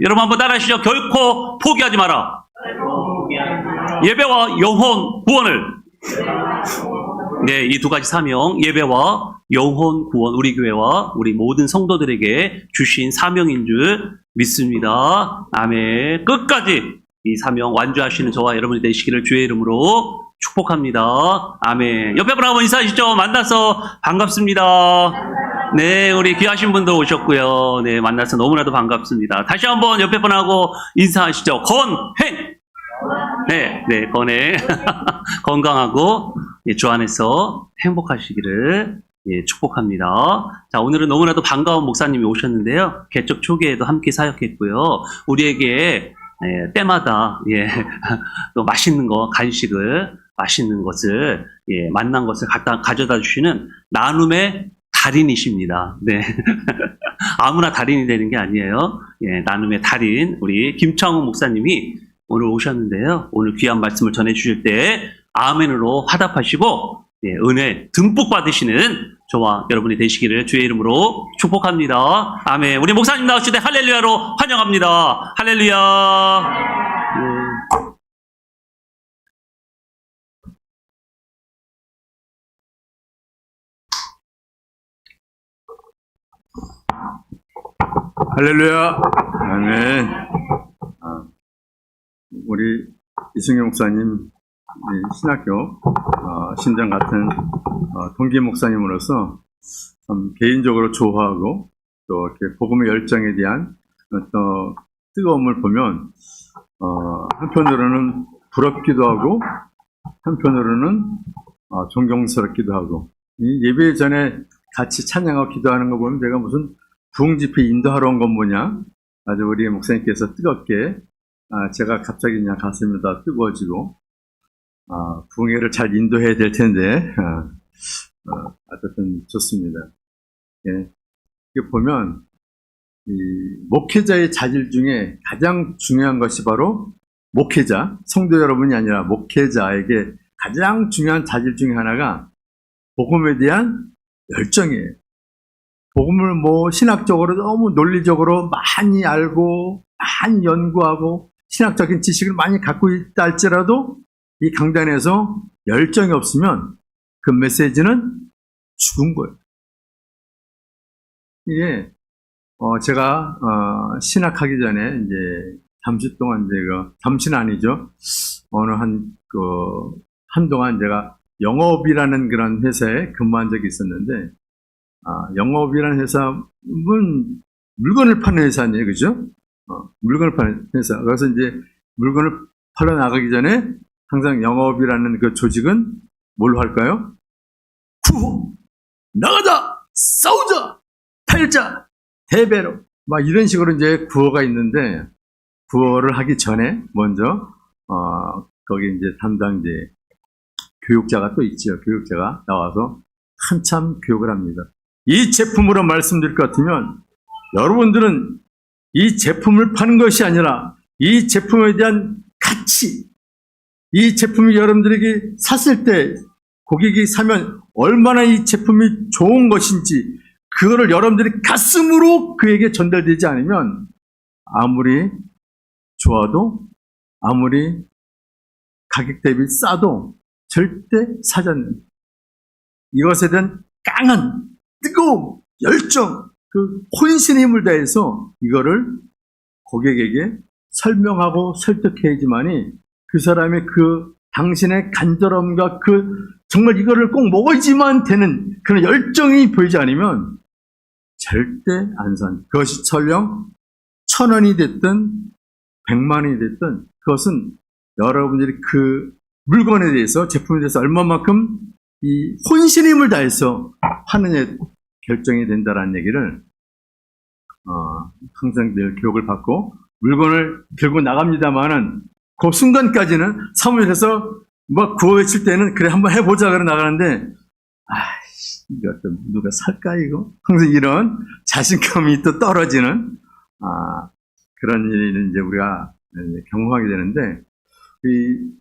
여러분 한번 따라하시죠. 결코 포기하지 마라. 예배와 영혼 구원을. 네, 이 두 가지 사명, 예배와 영혼 구원, 우리 교회와 우리 모든 성도들에게 주신 사명인 줄 믿습니다. 아멘. 끝까지 이 사명 완주하시는 저와 여러분이 되시기를 주의 이름으로 축복합니다. 아멘. 옆에 분 한번 인사하시죠. 만나서 반갑습니다. 네, 우리 귀하신 분도 오셨고요. 네, 만나서 너무나도 반갑습니다. 다시 한번 옆에 분하고 인사하시죠. 건행! 네, 건행. 건강하고 주 안에서 행복하시기를 축복합니다. 자, 오늘은 너무나도 반가운 목사님이 오셨는데요. 개척 초기에도 함께 사역했고요. 우리에게 때마다 또 맛있는 거, 간식을, 맛있는 것을 만난 것을 가져다 주시는 나눔의 달인이십니다. 네. 아무나 달인이 되는 게 아니에요. 나눔의 달인, 우리 김창훈 목사님이 오늘 오셨는데요. 오늘 귀한 말씀을 전해주실 때 아멘으로 화답하시고 은혜 듬뿍 받으시는 저와 여러분이 되시기를 주의 이름으로 축복합니다. 아멘. 우리 목사님 나오실 때 할렐루야로 환영합니다. 할렐루야. 할렐루야. 아멘. 우리 이승용 목사님 신학교 신장 같은 동기 목사님으로서 참 개인적으로 좋아하고 또 이렇게 복음의 열정에 대한 또 뜨거움을 보면 한편으로는 부럽기도 하고 한편으로는 존경스럽기도 하고, 이 예배 전에 같이 찬양하고 기도하는 거 보면 내가 무슨 부흥집회 인도하러 온 건 뭐냐, 아주 우리 목사님께서 뜨겁게 제가 갑자기 그냥 가슴이 다 뜨거워지고 부흥회를 잘 인도해야 될 텐데 어쨌든 좋습니다. 이게 보면 이 목회자의 자질 중에 가장 중요한 것이 바로 목회자, 성도 여러분이 아니라 목회자에게 가장 중요한 자질 중에 하나가 복음에 대한 열정이에요. 복음을 신학적으로 너무 논리적으로 많이 알고 많이 연구하고 신학적인 지식을 많이 갖고 있다 할지라도 이 강단에서 열정이 없으면 그 메시지는 죽은 거예요. 이게 제가 신학하기 전에 이제 잠시 동안 잠시는 아니죠. 어느 한동안 제가 영업이라는 그런 회사에 근무한 적이 있었는데, 영업이라는 회사는 물건을 파는 회사네요. 그죠? 물건을 파는 회사. 그래서 이제 물건을 팔러 나가기 전에 항상 영업이라는 그 조직은 뭘로 할까요? 구호! 나가자! 싸우자! 팔자! 대배로! 막 이런 식으로 이제 구호가 있는데, 구호를 하기 전에 먼저, 거기 이제 담당 교육자가 또 있죠. 교육자가 나와서 한참 교육을 합니다. 이 제품으로 말씀드릴 것 같으면, 여러분들은 이 제품을 파는 것이 아니라 이 제품에 대한 가치, 이 제품이 여러분들에게 샀을 때 고객이 사면 얼마나 이 제품이 좋은 것인지 그거를 여러분들이 가슴으로 그에게 전달되지 않으면 아무리 좋아도 아무리 가격 대비 싸도 절대 사지 않는, 이것에 대한 강한 뜨거움, 열정, 그 혼신의 힘을 다해서 이거를 고객에게 설명하고 설득해야지만이 그 사람의 그 당신의 간절함과 정말 이거를 꼭 먹어야지만 되는 그런 열정이 보이지 않으면 절대 안 산. 그것이 설령 1,000원이 됐든 100만 원이 됐든 그것은 여러분들이 그 물건에 대해서, 제품에 대해서 얼마만큼 이 혼신의 힘을 다해서 하느냐에 결정이 된다라는 얘기를 항상 늘 교육을 받고 물건을 들고 나갑니다만은 그 순간까지는 사무실에서 막 구호 외칠 때는 그래 한번 해보자 그러 나가는데, 이거 또 누가 살까 이거? 항상 이런 자신감이 또 떨어지는 그런 일을 이제 우리가 경험하게 되는데, 이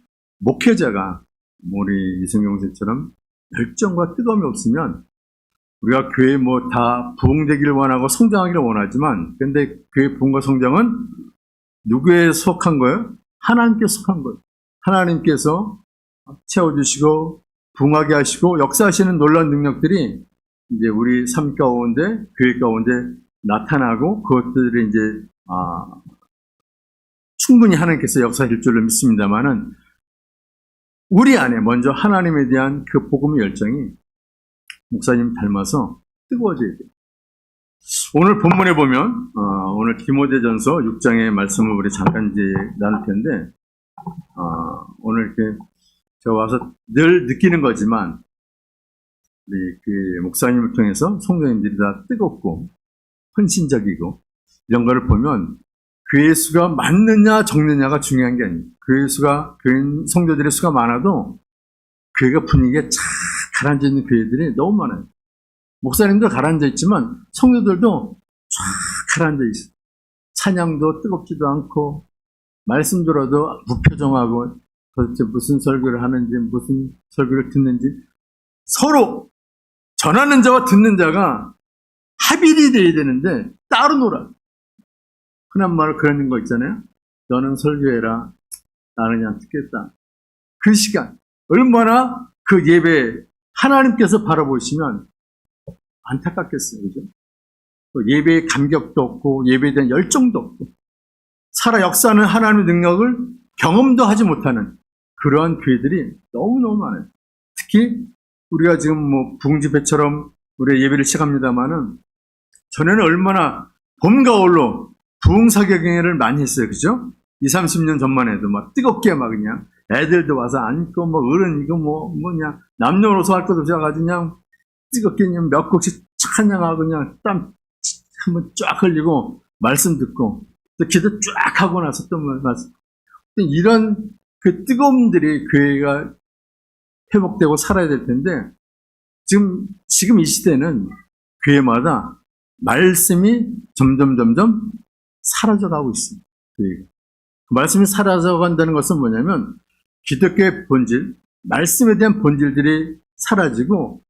목회자가 우리 이승용 선생처럼 열정과 뜨거움이 없으면 우리가 교회 뭐 다 부흥되기를 원하고 성장하기를 원하지만, 근데 교회 부흥과 성장은 누구에 속한 거예요? 하나님께 속한 거예요. 하나님께서 채워주시고, 부흥하게 하시고, 역사하시는 놀라운 능력들이 이제 우리 삶 가운데, 교회 가운데 나타나고, 그것들이 이제, 충분히 하나님께서 역사하실 줄로 믿습니다만은, 우리 안에 먼저 하나님에 대한 그 복음의 열정이 목사님 닮아서 뜨거워져야 돼요. 오늘 본문에 보면 오늘 디모데전서 6장의 말씀을 우리 잠깐 이제 나눌 텐데 오늘 이렇게 저 와서 늘 느끼는 거지만 우리 그 목사님을 통해서 성도님들이 다 뜨겁고 헌신적이고 이런 거를 보면 교회 수가 많느냐 적느냐가 중요한 게 아니에요. 교회 수가 교회 성도들의 수가 많아도 교회가 분위기가 착 가라앉아 있는 교회들이 너무 많아요. 목사님도 가라앉아 있지만 성도들도 쫙 가라앉아 있어요. 찬양도 뜨겁지도 않고 말씀 들어도 무표정하고 도대체 무슨 설교를 하는지 무슨 설교를 듣는지 서로 전하는 자와 듣는 자가 합일이 돼야 되는데 따로 놀아. 흔한 말로 그런 거 있잖아요. 너는 설교해라. 나는 그냥 듣겠다. 그 시간 얼마나 그 예배 하나님께서 바라보시면 안타깝겠어요. 그죠? 예배의 감격도 없고 예배에 대한 열정도 없고 살아 역사하는 하나님의 능력을 경험도 하지 못하는 그러한 교회들이 너무너무 많아요. 특히 우리가 지금 뭐 부흥집회처럼 우리가 예배를 시작합니다마는 전에는 얼마나 봄, 가을로 부흥사격행위를 많이 했어요. 그죠? 20, 30년 전만 해도 막 뜨겁게 막 그냥 애들도 와서 앉고 뭐 어른 이거 뭐냐 남녀노소 할 것 없이 와가지고 그냥 뜨겁게 그냥 몇 곡씩 찬양하고 그냥 땀 한번 쫙 흘리고 말씀 듣고 또 기도 쫙 하고 나서 또 말씀. 이런 그 뜨거움들이 교회가 회복되고 살아야 될 텐데 지금 이 시대는 교회마다 말씀이 점점 사라져가고 있습니다. 교회가. 그 말씀이 사라져간다는 것은 뭐냐면 기독교의 본질, 말씀에 대한 본질들이 사라지고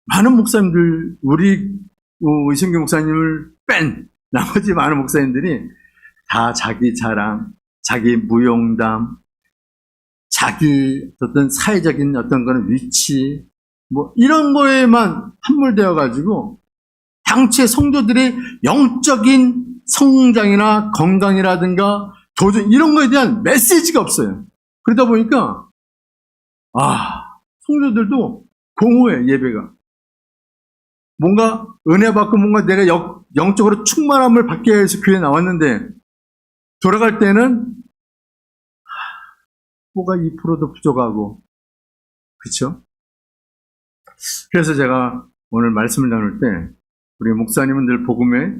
많은 목사님들, 우리 의성교 목사님을 뺀 나머지 많은 목사님들이 다 자기 자랑, 자기 무용담, 자기 어떤 사회적인 어떤 거는 위치, 뭐 이런 거에만 함몰되어 가지고 당최 성도들의 영적인 성장이나 건강이라든가 도전 이런 거에 대한 메시지가 없어요. 그러다 보니까 성도들도 공허해. 예배가 뭔가 은혜 받고 뭔가 내가 영적으로 충만함을 받기 위해서 교회에 나왔는데 돌아갈 때는 뭐가 2%도 부족하고 그렇죠? 그래서 제가 오늘 말씀을 나눌 때 우리 목사님은 늘 복음의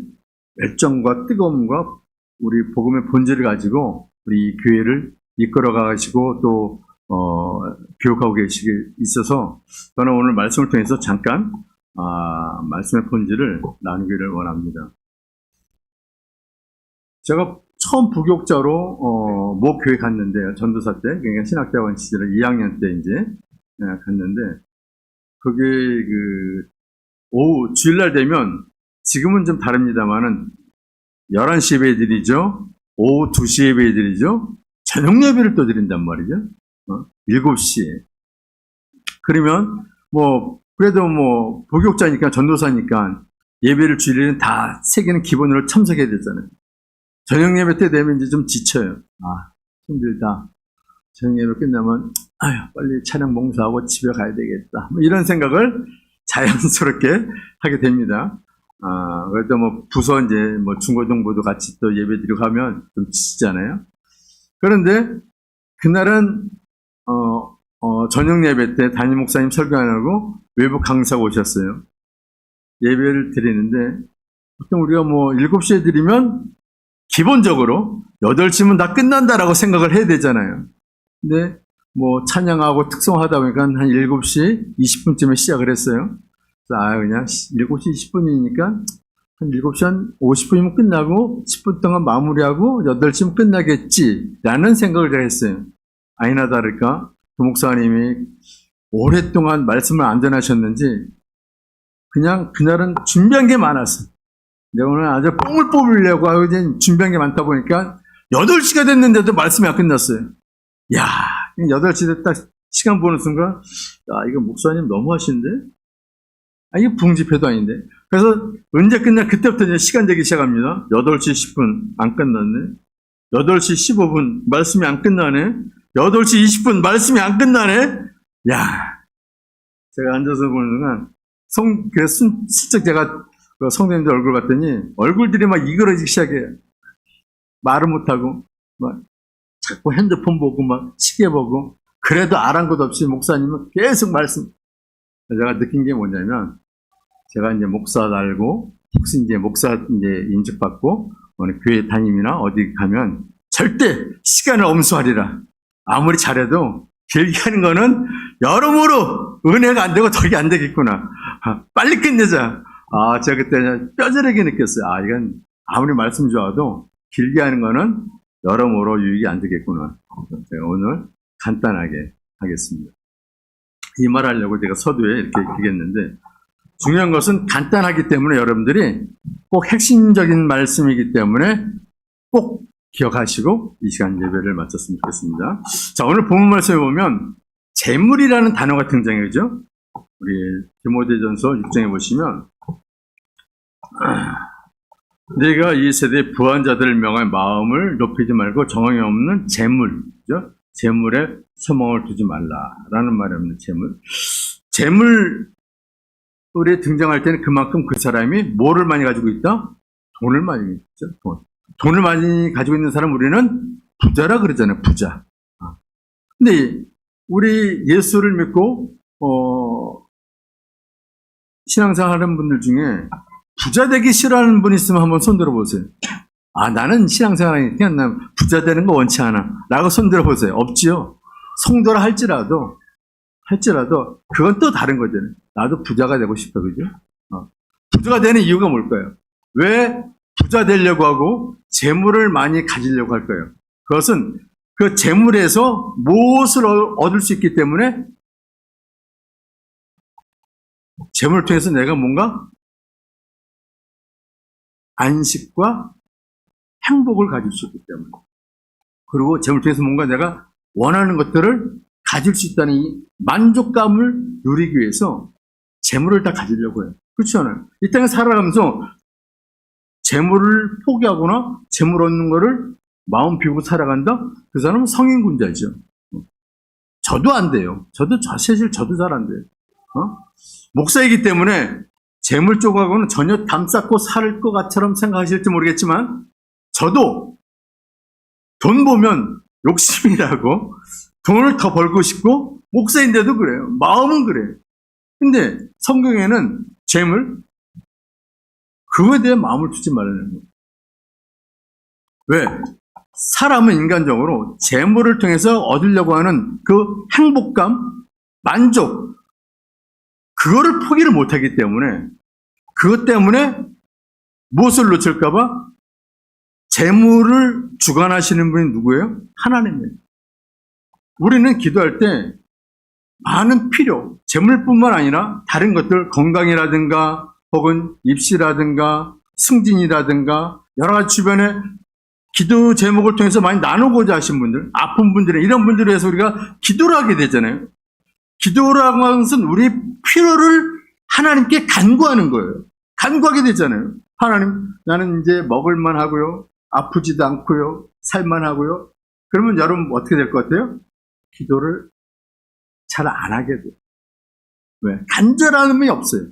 열정과 뜨거움과 우리 복음의 본질을 가지고 우리 교회를 이끌어 가시고 또 교육하고 계시기 있어서 저는 오늘 말씀을 통해서 잠깐 말씀의 본질을 나누기를 원합니다. 제가 처음 부교육자로 모 교회 갔는데요. 전도사 때, 그러니까 신학대학원 시절에 2학년 때 이제 갔는데 그게 오후 주일날 되면 지금은 좀 다릅니다만은 11시 예배 드리죠. 오후 2시 예배 드리죠. 저녁 예배를 또 드린단 말이죠. 7시에. 그러면 그래도 부교육자니까 전도사니까 예배를 주일에는 다 세 개는 기본으로 참석해야 되잖아요. 저녁 예배 때 되면 이제 좀 지쳐요. 힘들다. 저녁 예배 끝나면 빨리 차량 봉사하고 집에 가야 되겠다. 이런 생각을 자연스럽게 하게 됩니다. 그래도 부서 이제 중고등부도 같이 또 예배 드리고 하면 좀 지치잖아요. 그런데 그날은 저녁 예배 때 담임 목사님 설교 안 하고 외부 강사가 오셨어요. 예배를 드리는데 보통 우리가 7시에 드리면 기본적으로 8시면 다 끝난다라고 생각을 해야 되잖아요. 근데 찬양하고 특송하다 보니까 한 7시 20분쯤에 시작을 했어요. 그냥 7시 20분이니까 한 7시 한 50분이면 끝나고 10분 동안 마무리하고 8시면 끝나겠지라는 생각을 제가 했어요. 아니나 다를까 그 목사님이 오랫동안 말씀을 안 전하셨는지 그냥 그날은 준비한 게 많았어. 내가 오늘 아주 뽕을 뽑으려고 하고 이제 준비한 게 많다 보니까 8시가 됐는데도 말씀이 안 끝났어요. 야, 8시 됐다 시간 보는 순간, 야, 이거 목사님 너무 하신데? 아, 이게 부흥집회도 아닌데. 그래서 언제 끝나, 그때부터 이제 시간 되기 시작합니다. 8시 10분 안 끝났네. 8시 15분 말씀이 안 끝나네. 8시 20분 말씀이 안 끝나네. 야, 제가 앉아서 보는 순간, 슬쩍 제가 성도님들 얼굴 봤더니 얼굴들이 막 이그러지기 시작해요. 말을 못하고, 막 자꾸 핸드폰 보고, 막 시계 보고, 그래도 아랑곳 없이 목사님은 계속 말씀. 제가 느낀 게 뭐냐면, 제가 이제 목사 달고, 혹시 이제 목사 이제 인직받고, 어느 교회 담임이나 어디 가면 절대 시간을 엄수하리라. 아무리 잘해도 길게 하는 거는 여러모로 은혜가 안 되고 덕이 안 되겠구나. 빨리 끝내자. 아, 제가 그때 뼈저리게 느꼈어요. 아, 이건 아무리 말씀 좋아도 길게 하는 거는 여러모로 유익이 안 되겠구나. 제가 오늘 간단하게 하겠습니다. 이 말 하려고 제가 서두에 이렇게 얘기했는데, 중요한 것은 간단하기 때문에 여러분들이 꼭 핵심적인 말씀이기 때문에 꼭 기억하시고 이 시간 예배를 마쳤으면 좋겠습니다. 자, 오늘 본문 말씀에 보면 재물이라는 단어가 등장해요. 그죠? 우리 디모데전서 6장에 보시면, 내가 이 세대의 부한 자들을 명할 마음을 높이지 말고 정황이 없는 재물, 그죠? 재물에 소망을 두지 말라라는 말이 없는 재물. 재물에 등장할 때는 그만큼 그 사람이 뭐를 많이 가지고 있다? 돈을 많이 있죠. 돈을 많이 가지고 있는 사람 우리는 부자라 그러잖아요. 부자. 근데 우리 예수를 믿고 신앙생활 하는 분들 중에 부자 되기 싫어하는 분 있으면 한번 손 들어보세요. 아, 나는 신앙생활하니까 난 부자 되는 거 원치 않아 라고 손 들어보세요. 없지요. 성도라 할지라도 그건 또 다른 거잖아요. 나도 부자가 되고 싶어. 그죠? 부자가 되는 이유가 뭘까요? 왜 부자 되려고 하고 재물을 많이 가지려고 할까요? 그것은 그 재물에서 무엇을 얻을 수 있기 때문에, 재물을 통해서 내가 뭔가 안식과 행복을 가질 수 있기 때문에, 그리고 재물을 통해서 뭔가 내가 원하는 것들을 가질 수 있다는 이 만족감을 누리기 위해서 재물을 다 가지려고 해요. 그렇지 않아요? 이 땅에 살아가면서 재물을 포기하거나 재물 얻는 거를 마음 비우고 살아간다? 그 사람은 성인군자죠. 저도 안 돼요. 사실 저도 잘 안 돼요. 목사이기 때문에 재물 쪽하고는 전혀 담쌓고 살 것 같처럼 생각하실지 모르겠지만, 저도 돈 보면 욕심이 나고 돈을 더 벌고 싶고, 목사인데도 그래요. 마음은 그래요. 근데 성경에는 재물, 그거에 대해 마음을 두지 말라는 거예요. 왜? 사람은 인간적으로 재물을 통해서 얻으려고 하는 그 행복감, 만족, 그거를 포기를 못하기 때문에, 그것 때문에 무엇을 놓칠까봐 재물을 주관하시는 분이 누구예요? 하나님이에요. 우리는 기도할 때 많은 필요, 재물뿐만 아니라 다른 것들, 건강이라든가 혹은 입시라든가 승진이라든가 여러 가지 주변에 기도 제목을 통해서 많이 나누고자 하신 분들, 아픈 분들, 이런 분들을 위해서 우리가 기도를 하게 되잖아요. 기도라고 하는 것은 우리 필요를 하나님께 간구하는 거예요. 간구하게 되잖아요. 하나님, 나는 이제 먹을만 하고요, 아프지도 않고요, 살만 하고요. 그러면 여러분 어떻게 될 것 같아요? 기도를 잘 안 하게 돼요. 왜? 간절함이 없어요.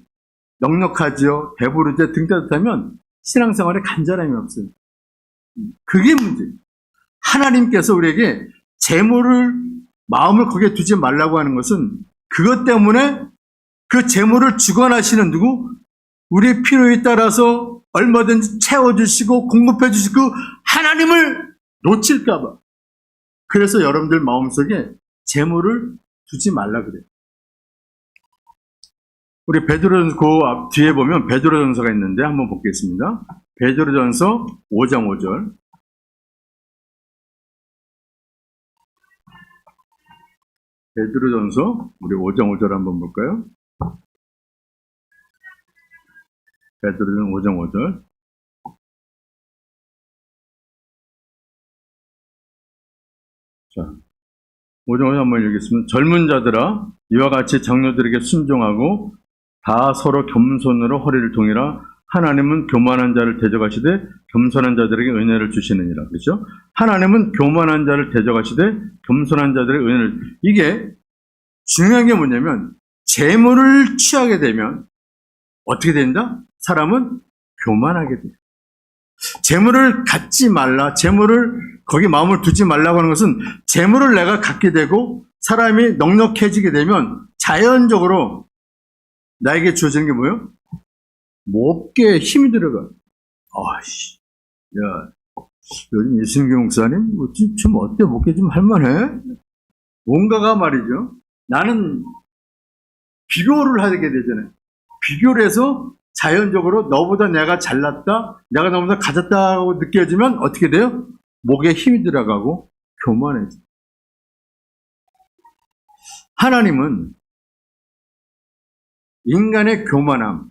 넉넉하죠, 배부르죠, 등 따뜻하면 신앙생활에 간절함이 없어요. 그게 문제예요. 하나님께서 우리에게 재물을, 마음을 거기에 두지 말라고 하는 것은 그것 때문에 그 재물을 주관하시는 누구? 우리의 필요에 따라서 얼마든지 채워주시고 공급해주시고 그 하나님을 놓칠까봐. 그래서 여러분들 마음속에 재물을 두지 말라 그래요. 우리 베드로전서 그 앞 뒤에 보면 베드로전서가 있는데 한번 보겠습니다. 베드로전서 5장 5절. 베드로전서 우리 5장 5절 한번 볼까요? 베드로전 5장 5절. 자, 5장 5절 한번 읽겠습니다. 젊은 자들아, 이와 같이 장로들에게 순종하고 다 서로 겸손으로 허리를 동이라. 하나님은 교만한 자를 대적하시되 겸손한 자들에게 은혜를 주시느니라. 그렇죠? 하나님은 교만한 자를 대적하시되 겸손한 자들에게 은혜를. 이게 중요한 게 뭐냐면 재물을 취하게 되면 어떻게 된다? 사람은 교만하게 돼. 재물을 갖지 말라. 재물을 거기 마음을 두지 말라고 하는 것은 재물을 내가 갖게 되고 사람이 넉넉해지게 되면 자연적으로 나에게 주어지는 게 뭐예요? 몹게 힘이 들어가. 아이씨, 야, 요즘 이승경 목사님, 좀 어때? 몹게 좀 할만해? 뭔가가 말이죠. 나는 비교를 하게 되잖아요. 비교를 해서 자연적으로 너보다 내가 잘났다, 내가 너보다 가졌다고 느껴지면 어떻게 돼요? 목에 힘이 들어가고 교만해져. 하나님은 인간의 교만함,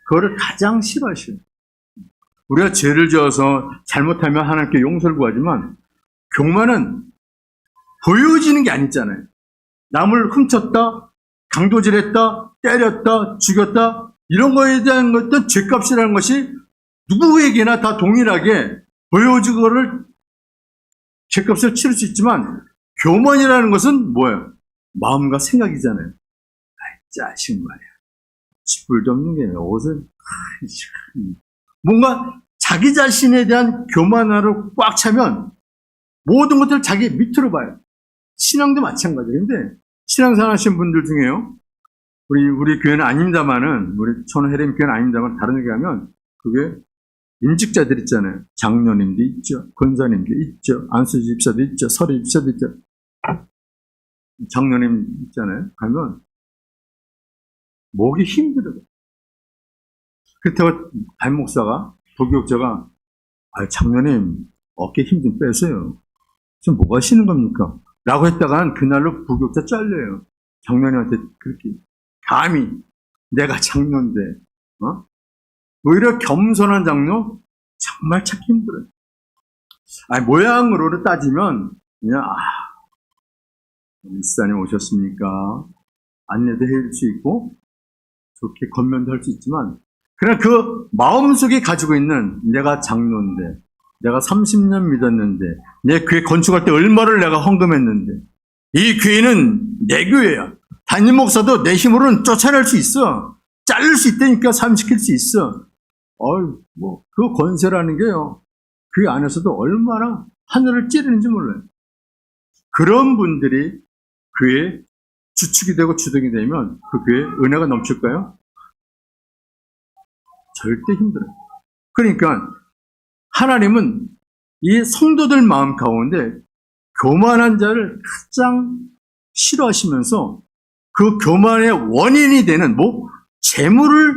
그거를 가장 싫어하셔요. 우리가 죄를 지어서 잘못하면 하나님께 용서를 구하지만 교만은 보여지는 게 아니잖아요. 남을 훔쳤다, 강도질했다, 때렸다, 죽였다 이런 거에 대한 것도 죄값이라는 것이 누구에게나 다 동일하게 보여지고 그거를 죄값을 치를 수 있지만 교만이라는 것은 뭐예요? 마음과 생각이잖아요. 아이 짜식 말이야. 쥐뿔도 없는 게 옷은 뭔가 자기 자신에 대한 교만으로 꽉 차면 모든 것들을 자기 밑으로 봐요. 신앙도 마찬가지예요. 근데 신앙생활 하시는 분들 중에요. 우리 교회는 아닙니다만은, 우리 천혜림 교회는 아닙니다만, 다른 얘기 하면, 그게 임직자들 있잖아요. 장로님도 있죠. 권사님도 있죠. 안수 집사도 있죠. 서리 집사도 있죠. 장로님 있잖아요. 가면, 목이 힘들어요. 그렇다고 담임목사가, 도교육자가, 장로님, 어깨 힘 좀 빼세요. 지금 뭐 하시는 겁니까? 라고 했다간 그날로 부교육자 잘려요. 장로님한테 그렇게. 감히 내가 장로인데, 오히려 겸손한 장로 정말 찾기 힘들어요. 모양으로 따지면 그냥 미사님 오셨습니까? 안내도 해줄 수 있고 좋게 건면도 할 수 있지만 그냥 그 마음속에 가지고 있는 내가 장로인데, 내가 30년 믿었는데, 내 교회 건축할 때 얼마를 내가 헌금했는데, 이 교회는 내 교회야. 담임 목사도 내 힘으로는 쫓아낼 수 있어. 자를 수 있다니까 삶시킬 수 있어. 그 권세라는 게요. 그 안에서도 얼마나 하늘을 찌르는지 몰라요. 그런 분들이 교회에 주축이 되고 주동이 되면 그 교회에 은혜가 넘칠까요? 절대 힘들어요. 그러니까 하나님은 이 성도들 마음 가운데 교만한 자를 가장 싫어하시면서 그 교만의 원인이 되는 재물을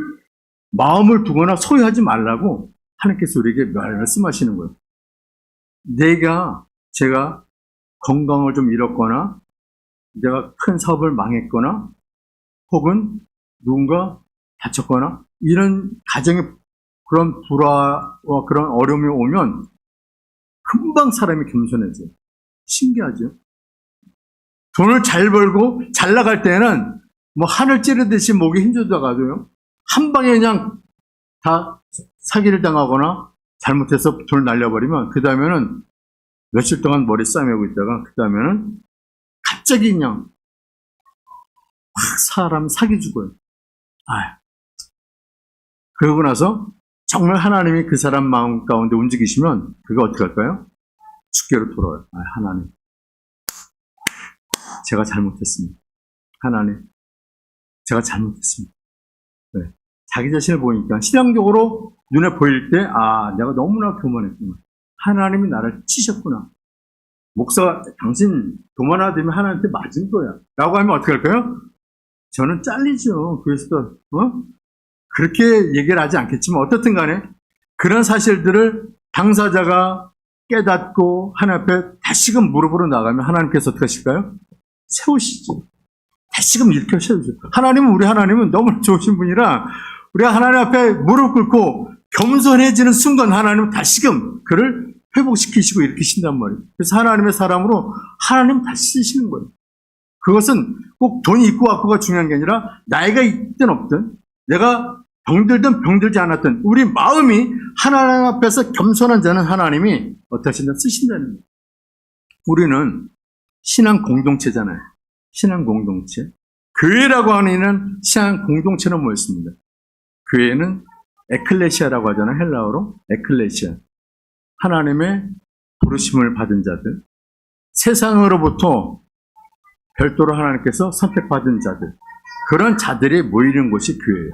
마음을 두거나 소유하지 말라고 하나님께서 우리에게 말씀하시는 거예요. 제가 건강을 좀 잃었거나 내가 큰 사업을 망했거나 혹은 누군가 다쳤거나 이런 가정에 그런 불화와 그런 어려움이 오면 금방 사람이 겸손해져요. 신기하죠? 돈을 잘 벌고 잘 나갈 때는 하늘 찌르듯이 목에 힘주다가도요, 한 방에 그냥 다 사기를 당하거나 잘못해서 돈을 날려버리면 그 다음에는 며칠 동안 머리 싸매고 있다가 그 다음에는 갑자기 그냥 확 사람 사기 죽어요. 그러고 나서 정말 하나님이 그 사람 마음 가운데 움직이시면 그게 어떻게 할까요? 주께로 돌아와요. 하나님, 제가 잘못했습니다. 하나님, 제가 잘못했습니다. 네. 자기 자신을 보니까 신앙적으로 눈에 보일 때 내가 너무나 교만했구나. 하나님이 나를 치셨구나. 목사가 당신 교만하다면 하나님한테 맞은 거야 라고 하면 어떻게 할까요? 저는 잘리죠. 그래서 그렇게 얘기를 하지 않겠지만 어떻든 간에 그런 사실들을 당사자가 깨닫고 하나님 앞에 다시금 무릎으로 나가면 하나님께서 어떻게 하실까요? 세우시죠. 다시금 일으켜셔야 돼요. 우리 하나님은 너무 좋으신 분이라 우리가 하나님 앞에 무릎 꿇고 겸손해지는 순간 하나님은 다시금 그를 회복시키시고 일으키신단 말이에요. 그래서 하나님의 사람으로 하나님 다시 쓰시는 거예요. 그것은 꼭 돈이 있고 없고가 중요한 게 아니라 나이가 있든 없든 내가 병들든 병들지 않았든 우리 마음이 하나님 앞에서 겸손한 자는 하나님이 어떠하신다 쓰신다는 거예요. 우리는 신앙 공동체잖아요. 신앙 공동체. 교회라고 하는 신앙 공동체는 뭐였습니다? 교회는 에클레시아라고 하잖아요. 헬라어로 에클레시아. 하나님의 부르심을 받은 자들. 세상으로부터 별도로 하나님께서 선택받은 자들. 그런 자들이 모이는 곳이 교회예요.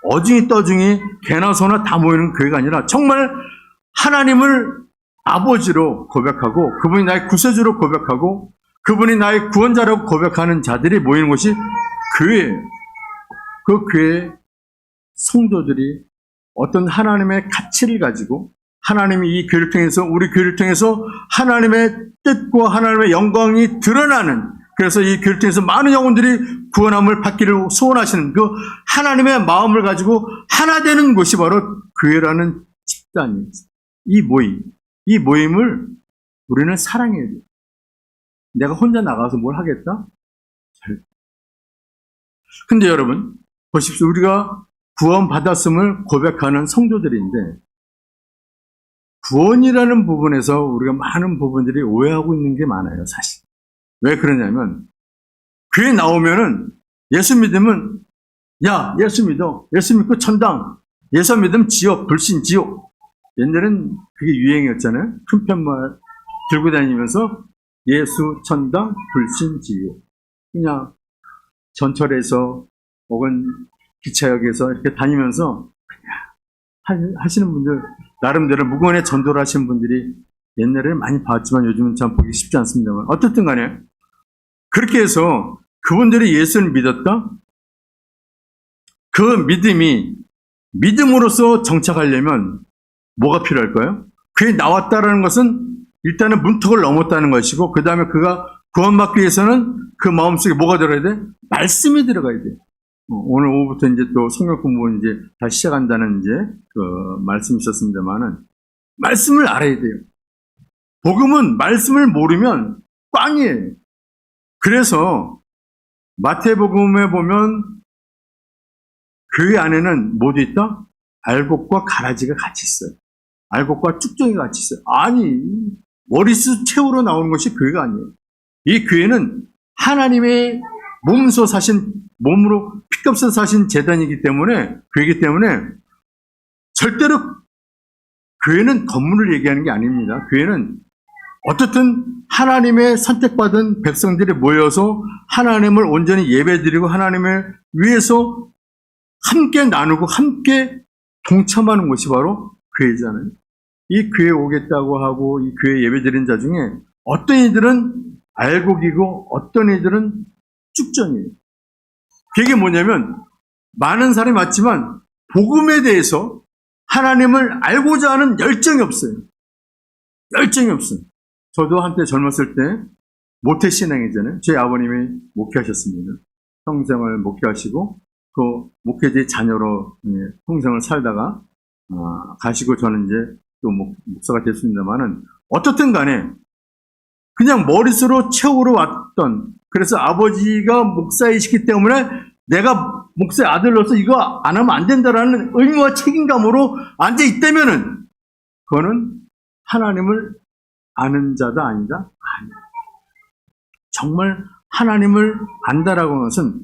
어중이 떠중이 개나 소나 다 모이는 교회가 아니라 정말 하나님을 아버지로 고백하고 그분이 나의 구세주로 고백하고 그분이 나의 구원자라고 고백하는 자들이 모이는 곳이 교회예요. 그 교회 성도들이 어떤 하나님의 가치를 가지고 하나님이 이 교회를 통해서 우리 교회를 통해서 하나님의 뜻과 하나님의 영광이 드러나는 그래서 이 교회를 통해서 많은 영혼들이 구원함을 받기를 소원하시는 그 하나님의 마음을 가지고 하나 되는 곳이 바로 교회라는 집단이에요. 이 모임을 우리는 사랑해야 돼요. 내가 혼자 나가서 뭘 하겠다? 근데 여러분 보십시오. 우리가 구원받았음을 고백하는 성도들인데 구원이라는 부분에서 우리가 많은 부분들이 오해하고 있는 게 많아요. 사실. 왜 그러냐면 교회 나오면은 예수 믿으면 야 예수 믿어. 예수 믿고 천당. 예수 믿으면 지옥. 불신 지옥. 옛날엔 그게 유행이었잖아요. 큰 편말 들고 다니면서 예수 천당 불신 지옥. 그냥 전철에서 혹은 기차역에서 이렇게 다니면서 그냥 하시는 분들 나름대로 무건의 전도를 하시는 분들이 옛날에는 많이 봤지만 요즘은 참 보기 쉽지 않습니다만 어떻든 간에 그렇게 해서 그분들이 예수를 믿었다? 그 믿음이 믿음으로써 정착하려면 뭐가 필요할까요? 그게 나왔다라는 것은 일단은 문턱을 넘었다는 것이고 그 다음에 그가 구원받기 위해서는 그 마음속에 뭐가 들어가야 돼? 말씀이 들어가야 돼. 오늘 오후부터 이제 또 성경 공부 이제 다시 시작한다는 이제 그 말씀이 있었습니다만은 말씀을 알아야 돼요. 복음은 말씀을 모르면 꽝이에요. 그래서 마태복음에 보면 그 안에는 뭐도 있다? 알곡과 가라지가 같이 있어요. 알곡과 쭉정이가 같이 있어요. 아니 머리수 채우러 나오는 것이 교회가 아니에요. 이 교회는 하나님의 몸소 사신 몸으로 피값을 사신 재단이기 때문에 교회이기 때문에 절대로 교회는 건물을 얘기하는 게 아닙니다. 교회는 어떻든 하나님의 선택받은 백성들이 모여서 하나님을 온전히 예배드리고 하나님을 위해서 함께 나누고 함께 동참하는 것이 바로 교회잖아요. 이 교회에 오겠다고 하고 이 교회 예배드리는 자 중에 어떤 이들은 알곡이고 어떤 이들은 쭉정이에요. 그게 뭐냐면 많은 사람이 맞지만 복음에 대해서 하나님을 알고자 하는 열정이 없어요. 열정이 없어요. 저도 한때 젊었을 때 모태신앙이잖아요. 제 아버님이 목회하셨습니다. 평생을 목회하시고 그 목회자의 자녀로 평생을 살다가 가시고 저는 이제 또 목사가 됐습니다만은 어떻든 간에 그냥 머릿수로 채우러 왔던 그래서 아버지가 목사이시기 때문에 내가 목사의 아들로서 이거 안 하면 안 된다라는 의무와 책임감으로 앉아 있다면은 그거는 하나님을 아는 자다 아니다? 아니다. 정말 하나님을 안다라고 하는 것은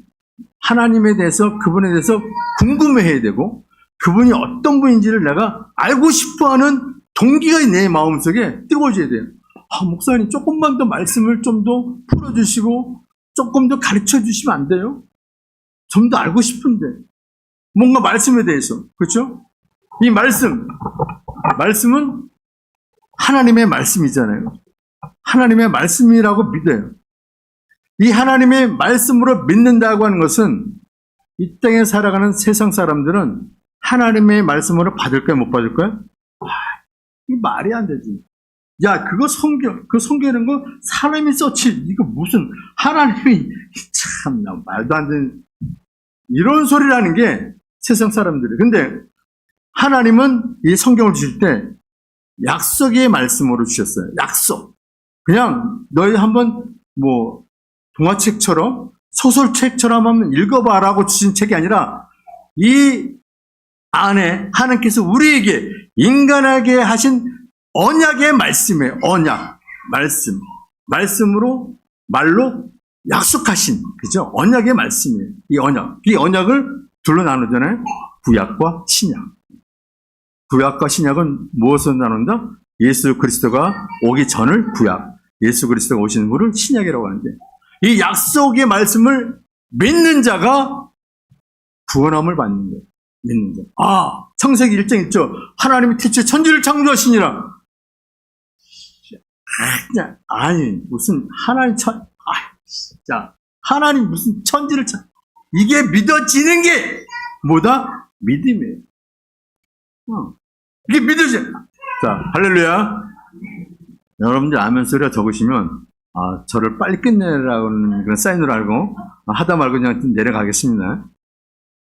하나님에 대해서 그분에 대해서 궁금해해야 되고 그분이 어떤 분인지를 내가 알고 싶어하는 동기가 내 마음속에 뜨거워져야 돼요. 목사님 조금만 더 말씀을 좀 더 풀어주시고 조금 더 가르쳐 주시면 안 돼요? 좀 더 알고 싶은데 뭔가 말씀에 대해서 그렇죠? 이 말씀은 하나님의 말씀이잖아요. 하나님의 말씀이라고 믿어요. 이 하나님의 말씀으로 믿는다고 하는 것은 이 땅에 살아가는 세상 사람들은 하나님의 말씀으로 받을까요? 못 받을까요? 이 말이 안 되지. 야, 그거 그 성경이라는 거 사람이 썼지. 이거 무슨, 하나님이, 참나, 말도 안 되는, 이런 소리라는 게 세상 사람들이. 근데 하나님은 이 성경을 주실 때 약속의 말씀으로 주셨어요. 약속. 그냥 너희 한번 뭐, 동화책처럼, 소설책처럼 한번 읽어봐라고 주신 책이 아니라 이 안에 하나님께서 우리에게 인간에게 하신 언약의 말씀이에요. 언약, 말씀으로 말로 약속하신 그죠? 언약의 말씀이에요. 이 언약을 둘로 나누잖아요. 구약과 신약. 구약과 신약은 무엇으로 나눈다? 예수 그리스도가 오기 전을 구약, 예수 그리스도가 오시는 후를 신약이라고 하는데 이 약속의 말씀을 믿는 자가 구원함을 받는 거예요. 믿는 자. 창세기 1장 1절. 하나님이 태초에 천지를 창조하시니라. 아니, 무슨, 진짜. 하나님 무슨 천지를 이게 믿어지는 게 뭐다? 믿음이에요. 이게 믿어져. 자, 할렐루야. 여러분들 아멘 소리가 적으시면, 저를 빨리 끝내라는 그런 사인으로 알고, 하다 말고 그냥 내려가겠습니다.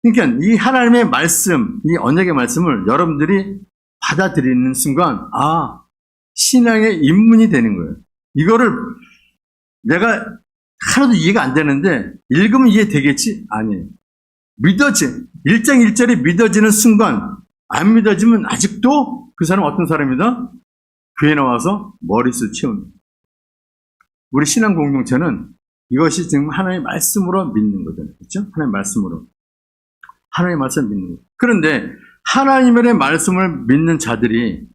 그러니까 이 하나님의 말씀, 이 언약의 말씀을 여러분들이 받아들이는 순간, 신앙의 입문이 되는 거예요. 이거를 내가 하나도 이해가 안 되는데, 읽으면 이해되겠지? 아니에요. 1장 1절이 믿어지는 순간, 안 믿어지면 아직도 그 사람은 어떤 사람이다? 교회 나와서 머릿수 채우는. 우리 신앙 공동체는 이것이 지금 하나님의 말씀으로 믿는 거잖아요. 그렇죠? 하나님의 말씀으로. 하나님의 말씀을 믿는 거예요. 그런데 하나님의 말씀을 믿는 자들이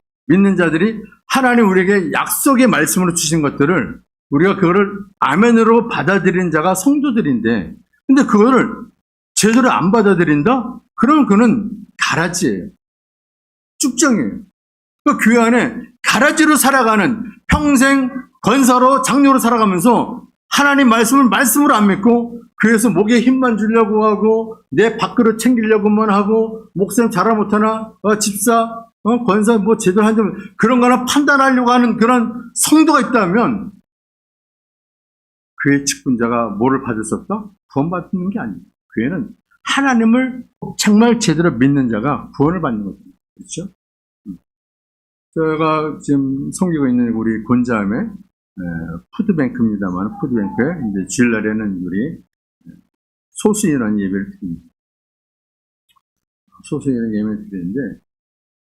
하나님 우리에게 약속의 말씀으로 주신 것들을 우리가 그거를 아멘으로 받아들이는 자가 성도들인데 근데 그거를 제대로 안 받아들인다? 그러면 그는 가라지예요. 쭉정이에요. 그 교회 안에 가라지로 살아가는 평생 권사로 장로로 살아가면서 하나님 말씀을 말씀으로 안 믿고 교회에서 목에 힘만 주려고 하고 내 밥그릇 챙기려고만 하고 목사님 잘하 못하나 집사 권사 뭐 제대로 한지 그런 거나 판단하려고 하는 그런 성도가 있다면 교회 직분자가 뭐를 받을 수 없다? 구원받는 게 아니에요. 교회는 하나님을 정말 제대로 믿는 자가 구원을 받는 거죠. 그렇죠? 제가 지금 섬기고 있는 우리 곤자암의 푸드뱅크입니다만 푸드뱅크에 이제 주일날에는 우리 소수인원 예배를 드립니다. 소수인원 예배를 드리는데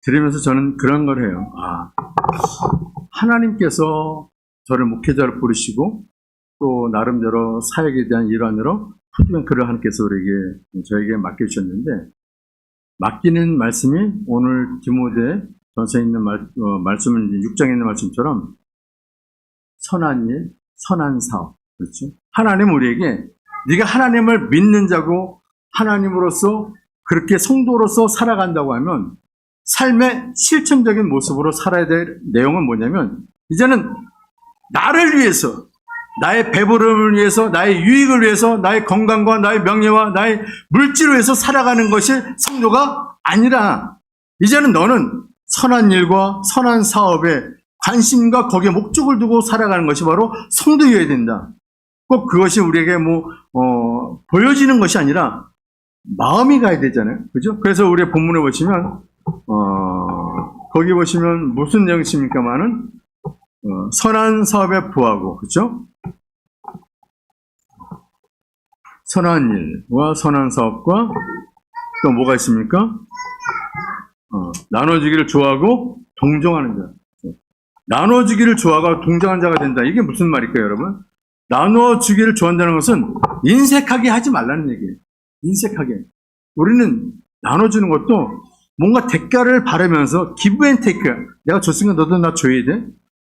들으면서 저는 그런 걸 해요. 하나님께서 저를 목회자로 부르시고 또 나름대로 사역에 대한 일환으로 푸드뱅크를 하나님께서 저에게 맡겨주셨는데 맡기는 말씀이 오늘 디모데 전서에 있는 말씀은 6장에 있는 말씀처럼 선한 일, 선한 사업. 그렇죠? 하나님 우리에게 네가 하나님을 믿는 자고 하나님으로서 그렇게 성도로서 살아간다고 하면 삶의 실천적인 모습으로 살아야 될 내용은 뭐냐면 이제는 나를 위해서 나의 배부름을 위해서 나의 유익을 위해서 나의 건강과 나의 명예와 나의 물질을 위해서 살아가는 것이 성도가 아니라 이제는 너는 선한 일과 선한 사업에 관심과 거기에 목적을 두고 살아가는 것이 바로 성도여야 된다. 꼭 그것이 우리에게 보여지는 것이 아니라 마음이 가야 되잖아요. 그죠? 그래서 우리 본문에 보시면, 거기 보시면 무슨 내용이 있습니까만은, 선한 사업에 부하고, 그죠? 선한 일과 선한 사업과 또 뭐가 있습니까? 나눠주기를 좋아하고 동정하는 자. 나눠주기를 좋아하고 동정하는 자가 된다. 이게 무슨 말일까요, 여러분? 나눠주기를 좋아한다는 것은 인색하게 하지 말라는 얘기예요. 인색하게. 우리는 나눠주는 것도 뭔가 대가를 바라면서 give and take. 내가 줬으니까 너도 나 줘야 돼.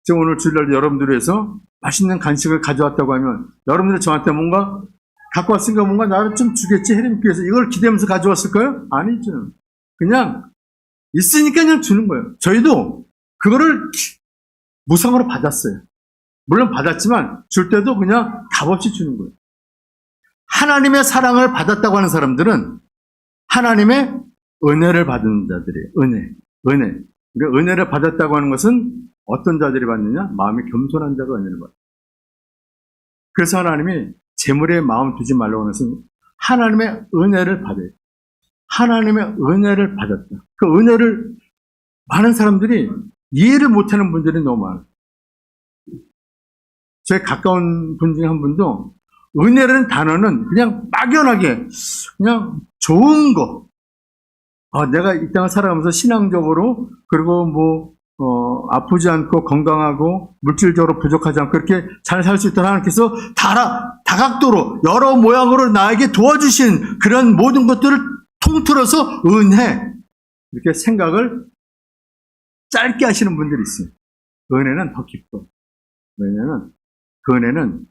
제가 오늘 주일날 여러분들 위해서 맛있는 간식을 가져왔다고 하면 여러분들이 저한테 뭔가 갖고 왔으니까 뭔가 나를 좀 주겠지 해님께서 이걸 기대하면서 가져왔을까요? 아니죠. 그냥 있으니까 그냥 주는 거예요. 저희도 그거를 무상으로 받았어요. 물론 받았지만 줄 때도 그냥 값없이 주는 거예요. 하나님의 사랑을 받았다고 하는 사람들은 하나님의 은혜를 받은 자들이에요. 은혜. 우리가 은혜를 받았다고 하는 것은 어떤 자들이 받느냐? 마음이 겸손한 자가 은혜를 받아. 그래서 하나님이 재물에 마음 두지 말라고 하는 것은 하나님의 은혜를 받아요. 하나님의 은혜를 받았다. 그 은혜를 많은 사람들이 이해를 못하는 분들이 너무 많아요. 제 가까운 분 중에 한 분도 은혜라는 단어는 그냥 막연하게 그냥 좋은 거. 내가 이 땅을 살아가면서 신앙적으로 그리고 아프지 않고 건강하고 물질적으로 부족하지 않고 그렇게 잘 살 수 있도록 하나님께서 다각도로 여러 모양으로 나에게 도와주신 그런 모든 것들을 통틀어서 은혜 이렇게 생각을 짧게 하시는 분들이 있어요. 은혜는 더 깊어. 왜냐하면 그 은혜는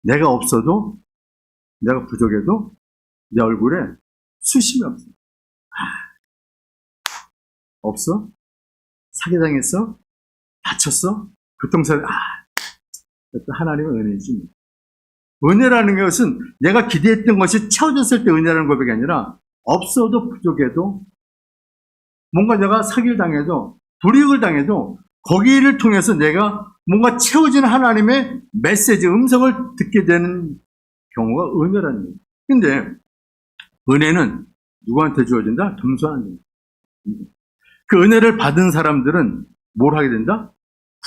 내가 없어도 내가 부족해도 내 얼굴에 수심이 없어. 없어? 사기당했어? 다쳤어? 교통사고, 그것도 하나님의 은혜지. 은혜라는 것은 내가 기대했던 것이 채워졌을 때 은혜라는 고백이 아니라 없어도 부족해도 뭔가 내가 사기를 당해도 불이익을 당해도 거기를 통해서 내가 뭔가 채워지는 하나님의 메시지, 음성을 듣게 되는 경우가 은혜라는 거예요. 근데 은혜는 누구한테 주어진다? 겸손한 자입니다. 그 은혜를 받은 사람들은 뭘 하게 된다?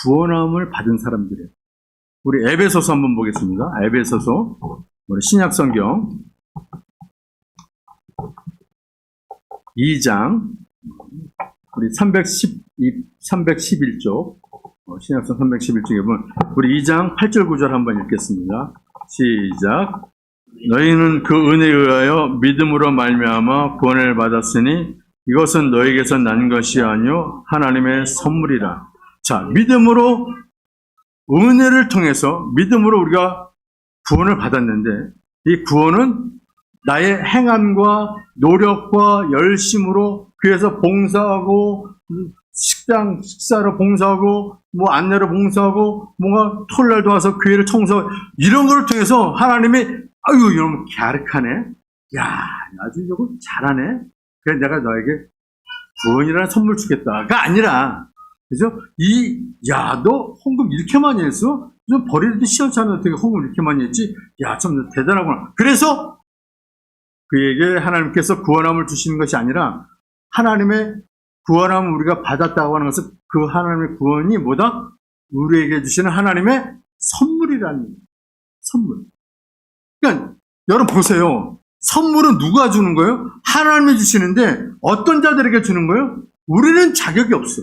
구원함을 받은 사람들이에요. 우리 에베소서 한번 보겠습니다. 에베소서, 우리 신약성경 2장, 우리 311쪽, 신약성 311쪽에 보면, 우리 2장 8절 9절 한번 읽겠습니다. 시작. 너희는 그 은혜에 의하여 믿음으로 말미암아 구원을 받았으니 이것은 너에게서 난 것이 아니요 하나님의 선물이라. 자, 믿음으로 은혜를 통해서 믿음으로 우리가 구원을 받았는데 이 구원은 나의 행함과 노력과 열심으로 교회에서 봉사하고 식사로 봉사하고 안내로 봉사하고 뭔가 토요일날도 와서 교회를 청소하고 이런 걸 통해서 하나님이 아유 이놈 갸륵하네. 야 아주 저거 잘하네. 그래 내가 너에게 구원이라는 선물 주겠다가 아니라 그죠? 너 헌금 이렇게 많이 했어? 좀 버리기도 시원찮은데 어떻게 헌금 이렇게 많이 했지? 야 참 대단하구나. 그래서 그에게 하나님께서 구원함을 주시는 것이 아니라 하나님의 구원함을 우리가 받았다고 하는 것은 그 하나님의 구원이 뭐다? 우리에게 주시는 하나님의 선물이라는 선물. 그러니까 여러분 보세요. 선물은 누가 주는 거예요? 하나님이 주시는데 어떤 자들에게 주는 거예요? 우리는 자격이 없어.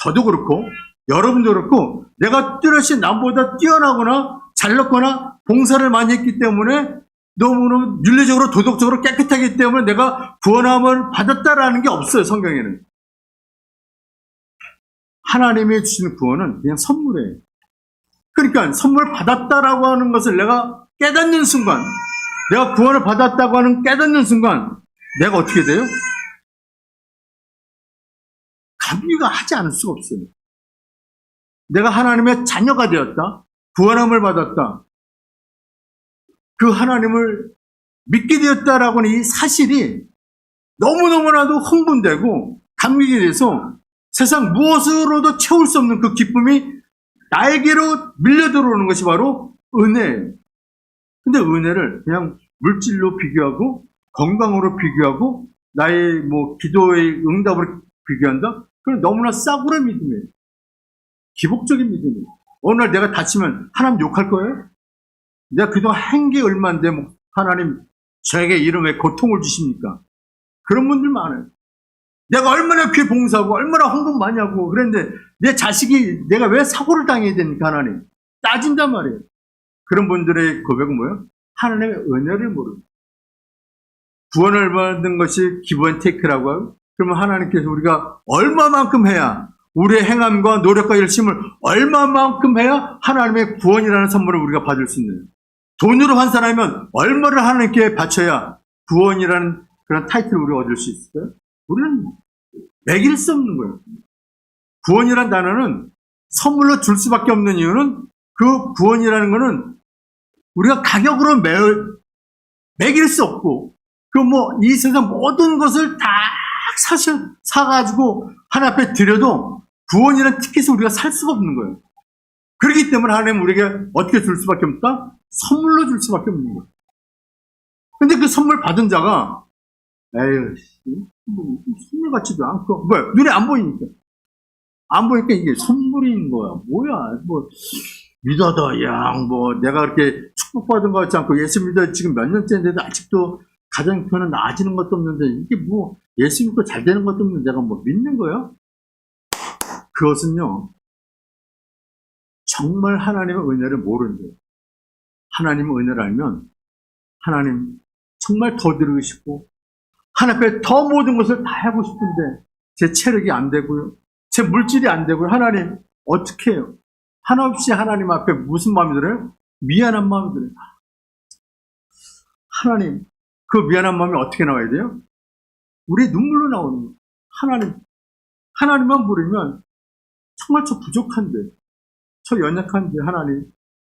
저도 그렇고 여러분도 그렇고 내가 뚜렷이 남보다 뛰어나거나 잘났거나 봉사를 많이 했기 때문에 너무너무 윤리적으로 도덕적으로 깨끗하기 때문에 내가 구원함을 받았다라는 게 없어요. 성경에는. 하나님이 주시는 구원은 그냥 선물이에요. 그러니까 선물 받았다라고 하는 것을 내가 깨닫는 순간 내가 구원을 받았다고 하는 깨닫는 순간 내가 어떻게 돼요? 감리가 하지 않을 수가 없어요. 내가 하나님의 자녀가 되었다. 구원함을 받았다. 그 하나님을 믿게 되었다라고 하는 이 사실이 너무너무나도 흥분되고 감격이 돼서 세상 무엇으로도 채울 수 없는 그 기쁨이 나에게로 밀려 들어오는 것이 바로 은혜예요. 근데 은혜를 그냥 물질로 비교하고 건강으로 비교하고 나의 기도의 응답으로 비교한다? 그건 너무나 싸구려 믿음이에요. 기복적인 믿음이에요. 어느 날 내가 다치면 하나님 욕할 거예요? 내가 그동안 한 게 얼마인데 하나님 저에게 이름에 고통을 주십니까? 그런 분들 많아요. 내가 얼마나 교회 봉사하고 얼마나 헌금 많이 하고 그랬는데 내 자식이 내가 왜 사고를 당해야 됩니까? 하나님 따진단 말이에요. 그런 분들의 고백은 뭐예요? 하나님의 은혜를 모릅니다. 구원을 받는 것이 기브 테이크라고 하고 그러면 하나님께서 우리가 얼마만큼 해야 우리의 행함과 노력과 열심을 얼마만큼 해야 하나님의 구원이라는 선물을 우리가 받을 수 있는 돈으로 환산하면 얼마를 하나님께 바쳐야 구원이라는 그런 타이틀을 우리가 얻을 수 있을까요? 우리는 매길 수 없는 거예요. 구원이라는 단어는 선물로 줄 수밖에 없는 이유는 그 구원이라는 거는 우리가 가격으로 매길 수 없고 이 세상 모든 것을 다 사가지고 하나님 앞에 드려도 구원이라는 티켓을 우리가 살 수가 없는 거예요. 그렇기 때문에 하나님은 우리에게 어떻게 줄 수밖에 없다? 선물로 줄 수밖에 없는 거예요. 근데 그 선물 받은 자가 에휴, 뭐, 선물 같지도 않고, 뭐야, 눈에 안 보이니까. 안 보니까 이게 선물인 거야. 뭐야, 뭐, 믿어도, 야, 뭐, 내가 그렇게 축복받은 것 같지 않고, 예수 믿어 지금 몇 년째인데도 아직도 가정편은 나아지는 것도 없는데, 이게 뭐, 예수 믿고 잘 되는 것도 없는데, 내가 뭐 믿는 거야? 그것은요, 정말 하나님의 은혜를 모르는데, 하나님의 은혜를 알면, 하나님 정말 더 드리고 싶고, 하나님 앞에 더 모든 것을 다 하고 싶은데 제 체력이 안 되고요. 제 물질이 안 되고요. 하나님 어떻게 해요? 한없이 하나님 앞에 무슨 마음이 들어요? 미안한 마음이 들어요. 하나님, 그 미안한 마음이 어떻게 나와야 돼요? 우리 눈물로 나오는 거예요. 하나님만 부르면 정말 저 부족한데, 저 연약한데 하나님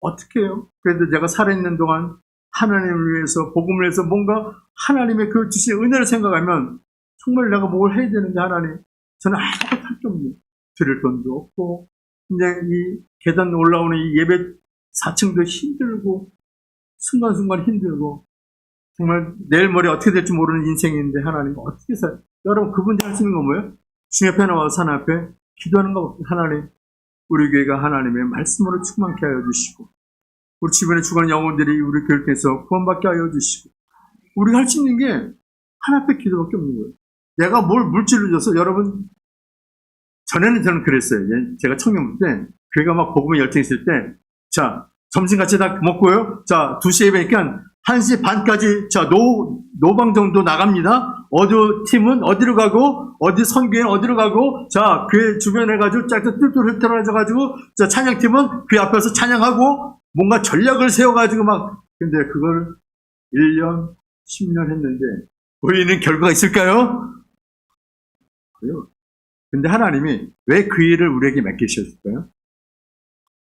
어떻게 해요? 그래도 내가 살아있는 동안 하나님을 위해서, 복음을 위해서 뭔가 하나님의 그 주신 은혜를 생각하면 정말 내가 뭘 해야 되는데 하나님, 저는 아무것도 할 게 없네요. 드릴 돈도 없고, 그냥 이 계단 올라오는 이 예배 4층도 힘들고, 순간순간 힘들고, 정말 내일 모레 어떻게 될지 모르는 인생인데 하나님 어떻게 살아요? 여러분, 그분들 할 수 있는 건 뭐예요? 주님 앞에 나와서 하나님 앞에 기도하는 거. 하나님, 우리 교회가 하나님의 말씀으로 충만케 하여 주시고, 우리 주변에 죽어가는 영혼들이 우리 교회에서 구원받게 하여 주시고, 우리가 할 수 있는 게 하나 앞에 기도밖에 없는 거예요. 내가 뭘 물질을 줘서, 여러분, 전에는 저는 그랬어요. 제가 청년 때, 교회가 막 복음에 열정했을 때, 자, 점심같이 다 먹고요. 자, 2시에 뵈니까 1시 반까지, 자, 노방 정도 나갑니다. 어디 팀은 어디로 가고, 어디 선교회는 어디로 가고, 자, 교회 주변에 가지고 쫙 뚫뚫 흩어져가지고, 자, 찬양팀은 그 앞에서 찬양하고, 뭔가 전략을 세워가지고 막, 근데 그걸 1년, 10년 했는데, 보이는 결과가 있을까요? 그래요. 근데 하나님이 왜 그 일을 우리에게 맡기셨을까요?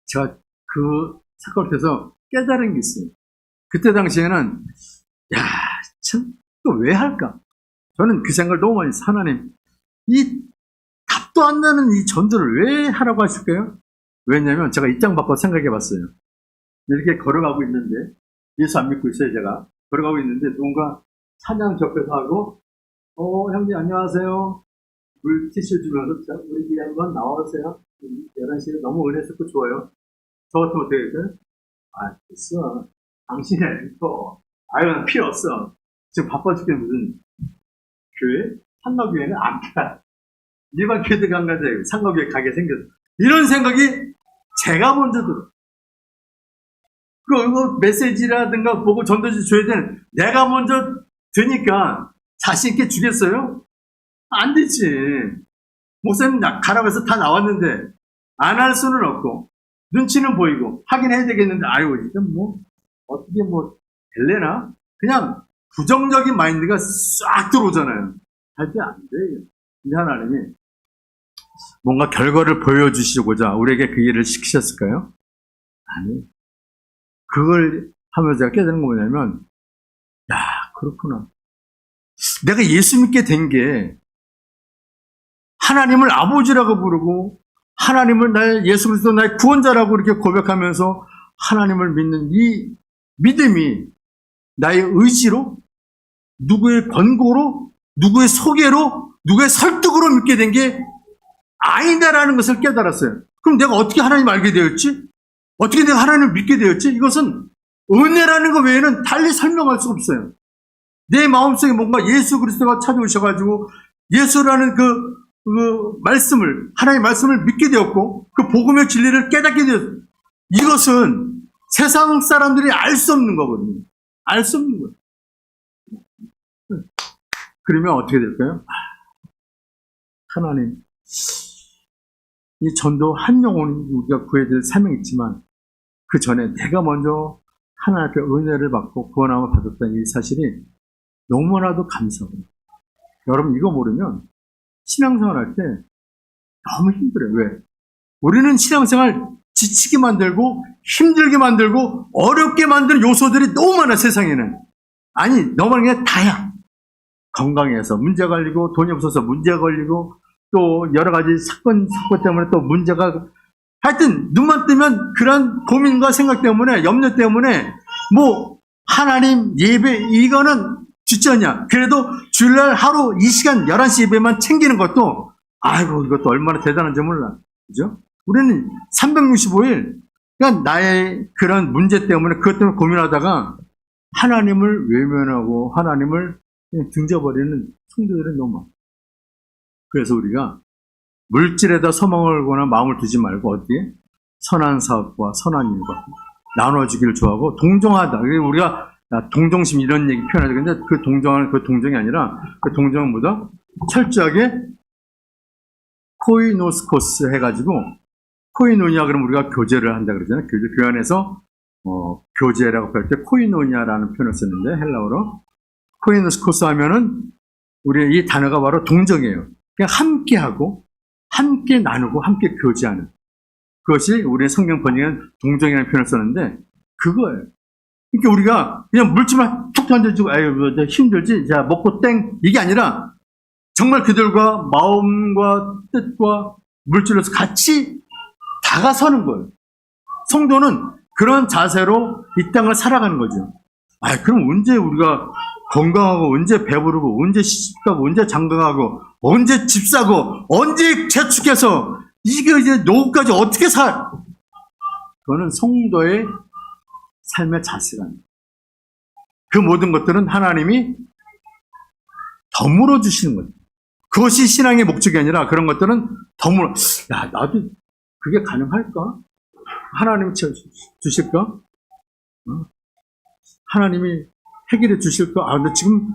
제가 그 사건에서 깨달은 게 있어요. 그때 당시에는, 야, 참, 이거 왜 할까? 저는 그 생각을 너무 많이 했어요. 하나님, 이 답도 안 나는 이 전도를 왜 하라고 하실까요? 왜냐면 제가 입장 바꿔 생각해 봤어요. 이렇게 걸어가고 있는데, 예수 안 믿고 있어요, 제가. 걸어가고 있는데, 누군가 찬양 접해서 하고, 형님, 안녕하세요. 물티슈 주면서, 자, 우리 뒤에 한번 나와보세요. 11시에 너무 은혜스럽고 좋아요. 저 같으면 어떻게 해요? 아, 됐어. 당신이 아니고, 아유, 난 필요 없어. 지금 바빠 죽겠는 무슨, 교회? 상가교회는 안 가. 일반 교회들 안 가는데, 상가교회 가게 생겼어. 이런 생각이 제가 먼저 들어. 그리고 메시지라든가 보고 전도지 줘야 되는 내가 먼저 드니까 자신있게 주겠어요? 안 되지. 목사님 가라고 해서 다 나왔는데 안 할 수는 없고 눈치는 보이고 하긴 해야 되겠는데 아유 이건 뭐 어떻게 뭐 될래나? 그냥 부정적인 마인드가 싹 들어오잖아요. 할 때 안 돼요. 근데 하나님이 뭔가 결과를 보여주시고자 우리에게 그 일을 시키셨을까요? 아니. 그걸 하면서 제가 깨달은 거 뭐냐면, 야, 그렇구나. 내가 예수 믿게 된 게, 하나님을 아버지라고 부르고, 하나님을 나의 예수 그리스도 나의 구원자라고 이렇게 고백하면서, 하나님을 믿는 이 믿음이 나의 의지로, 누구의 권고로, 누구의 소개로, 누구의 설득으로 믿게 된 게 아니다라는 것을 깨달았어요. 그럼 내가 어떻게 하나님 알게 되었지? 어떻게 내가 하나님을 믿게 되었지? 이것은 은혜라는 것 외에는 달리 설명할 수가 없어요. 내 마음속에 뭔가 예수 그리스도가 찾아오셔가지고 예수라는 그 말씀을, 하나님의 말씀을 믿게 되었고 그 복음의 진리를 깨닫게 되었어요. 이것은 세상 사람들이 알 수 없는 거거든요. 알 수 없는 거예요. 그러면 어떻게 될까요? 하나님, 이 전도 한 영혼이 우리가 구해야 될 사명이 있지만 그 전에 내가 먼저 하나님 앞에 은혜를 받고 구원함을 받았다는 이 사실이 너무나도 감사해요. 여러분 이거 모르면 신앙생활 할 때 너무 힘들어요. 왜? 우리는 신앙생활 지치게 만들고 힘들게 만들고 어렵게 만드는 요소들이 너무 많아 세상에는. 아니 너무 많은 게 다야. 건강에서 문제 걸리고 돈이 없어서 문제 걸리고 또 여러 가지 사건 때문에 또 문제가 하여튼 눈만 뜨면 그런 고민과 생각 때문에 염려 때문에 뭐 하나님 예배 이거는 뒷전이야. 그래도 주일날 하루 이 시간 11시 예배만 챙기는 것도 아이고 이것도 얼마나 대단한지 몰라. 그죠? 우리는 365일 그러니까 나의 그런 문제 때문에 그것 때문에 고민하다가 하나님을 외면하고 하나님을 그냥 등져버리는 성도들은 너무 많아. 그래서 우리가 물질에다 소망을 거나 마음을 두지 말고 어디에? 선한 사업과 선한 일과 나눠주기를 좋아하고 동정하다. 우리가 동정심 이런 얘기 표현하죠. 근데 그 동정은 그 동정이 아니라 그 동정은 뭐다? 철저하게 코이노스코스 해가지고 코이노니아 그러면 우리가 교제를 한다 그러잖아요. 교회 안에서 교제라고 할 때 코이노니아라는 표현을 썼는데 헬라어로 코이노스코스 하면은 우리 이 단어가 바로 동정이에요. 그냥 함께하고 함께 나누고 함께 교제하는 그것이 우리의 성경 번역은 동정이라는 표현을 썼는데 그거예요. 그러니까 우리가 그냥 물질만 툭 던져주고 아유 뭐 힘들지 자 먹고 땡 이게 아니라 정말 그들과 마음과 뜻과 물질로서 같이 다가서는 거예요. 성도는 그런 자세로 이 땅을 살아가는 거죠. 아 그럼 언제 우리가 건강하고 언제 배부르고 언제 시집가고 언제 장가가고 언제 집 사고 언제 재축해서 이게 이제 노후까지 어떻게 살? 그거는 성도의 삶의 자세랍니다. 그 모든 것들은 하나님이 덤으로 주시는 거예요. 그것이 신앙의 목적이 아니라 그런 것들은 덤으로 야 나도 그게 가능할까? 하나님이 주실까? 하나님이 해결해 주실까? 아 근데 지금